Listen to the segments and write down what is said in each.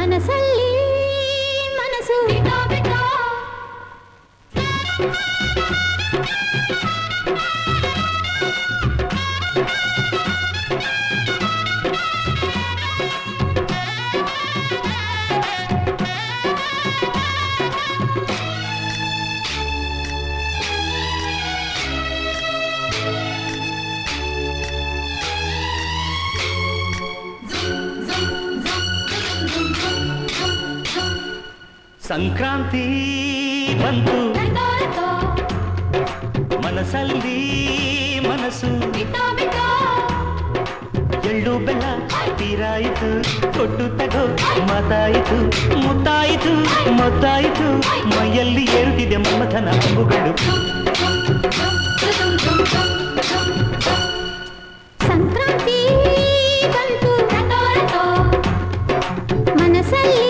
ಮನಸ್ಸಲ್ಲಿ ಮನಸ್ಸು ಸಂಕ್ರಾಂತಿ ಬಂತು ಮನಸ್ಸಲ್ಲಿ ಮನಸ್ಸು ಎಳ್ಳು ಬೆಲ್ಲ ತೀರಾಯಿತು ಕೊಟ್ಟು ತಗೋ ಮಾತಾಯಿತು ಮುತ್ತಾಯಿತು ಮೊತ್ತಾಯಿತು ಮೈಯಲ್ಲಿ ಏರುತ್ತಿದೆ ಮಮಥನ ಅಂಬುಗಳು ಸಂಕ್ರಾಂತಿ ಬಂತು ಮನಸ್ಸಲ್ಲಿ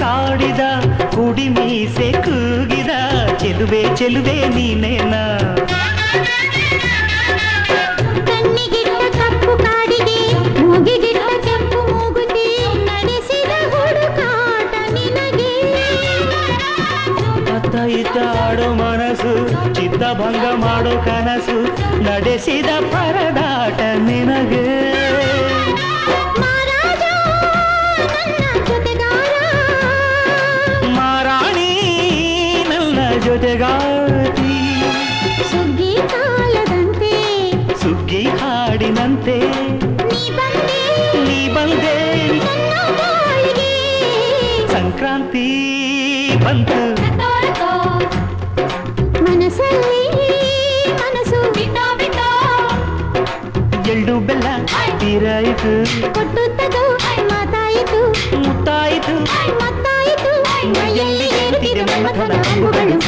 ಕಾಡಿದ ಕುಡಿ ಮೀಸೆ ಕೂಗಿದ ಚೆಲುವೆ ಚೆಲುವೆ ನೀನೇನಾ ಕಣ್ಣಿಗಿಟ್ಟ ಕಪ್ಪು ಕಾಡಿಗೆ ಮೂಗಿಗಿಟ್ಟ ಕೆಂಪು ಮೂಗುತಿ ನಡೆಸಿದ ಹುಡುಕಾಟ ನಿನಗೆ ಅತ್ತ ಇತ್ತ ಆಡೋ ಮನಸ್ಸು ಚಿತ್ತಭಂಗ ಮಾಡೋ ಕನಸು ನಡೆಸಿದ ಪರದಾಟ ನಿನಗೆ ಜೊತೆಗಾತಿ ಸುಗ್ಗಿ ಕಾಲದಂತೆ ಸುಗ್ಗಿ ಹಾಡಿನಂತೆ ನೀ ಬಂದೆ ಸಂಕ್ರಾಂತಿ ಬಂತು ಮನಸ್ಸಲ್ಲಿ ಮನಸ್ಸು ಎಳ್ಳು ಬೆಲ್ಲ ತೀರಾಯಿತು ಕೊಟ್ಟು ತಗೋ ಮಾತಾಯಿತು ಮುತ್ತಾಯಿತು ಮತ್ತಾಯಿತು ಮೈಯಲ್ಲಿ ಏರುತ್ತಿದೆ ಮಮಥನ ಅಂಬುಗಳು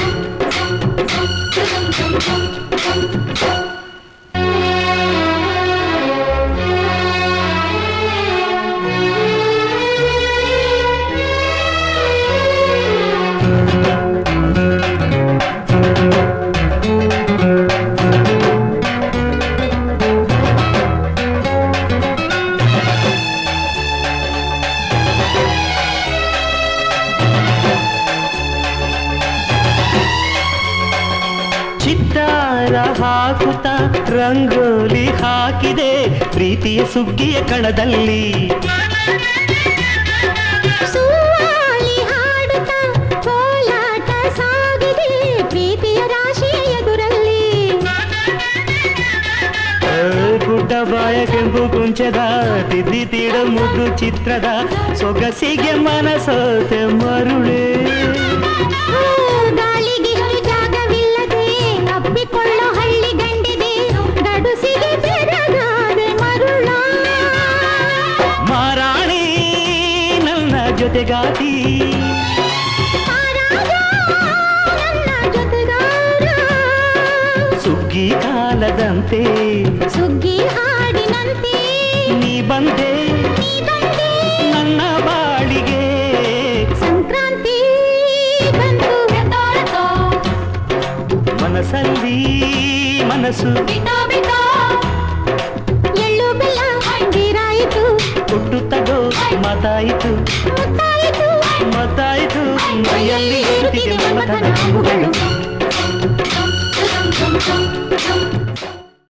ಚಿತ್ತಾರ ಹಾಕುತ್ತ ರಂಗೋಲಿ ಹಾಕಿದೆ ಪ್ರೀತಿಯ ಸುಗ್ಗಿಯ ಕಣದಲ್ಲಿ ಸುವಾಲಿ ಹಾಡುತ್ತ ಕೋಲಾಟ ಸಾಗಿದೆ ಪ್ರೀತಿಯ ರಾಶಿಯ ಎದುರಲ್ಲಿ ಗುಡ್ಡ ಬಾಯ ಕೆಂಪು ಕುಂಚದ ತಿದ್ದಿ ತೀಡ ಮುದ್ದು ಚಿತ್ರದ ಸೊಗಸಿಗೆ ಮನಸೋತೆ ಮರುಳೆ ಕೊಳ್ಳೋ ಹಳ್ಳಿ ಗಂಡಿದೆ ಗಡುಸಿಗೆ ಬೆರಗಾದೆ ಮರುಳ ಮಾರಾಣಿ ನನ್ನ ಜೊತೆಗಾತಿ ನನ್ನ ಜೊತೆಗಾರ ಸುಗ್ಗಿ ಕಾಲದಂತೆ ಸುಗ್ಗಿ ಹಾಡಿನಂತೆ ನೀ ಬಂದೆ ನನ್ನ ಬಾಳಿಗೆ ಸಂಕ್ರಾಂತಿ ಬಂತು ಮನಸ್ಸಲ್ಲಿ ಮನಸ್ಸು ಎಳ್ಳು ಬೆಲ್ಲ ತೀರಾಯಿತು ಕೊಟ್ಟು ತಗೋ ಮಾತಾಯಿತು ಮತ್ತಾಯಿತು ಮೈಯಲ್ಲಿ ಏರುತ್ತಿದೆ ಮಮಥನ ಅಂಬುಗಳು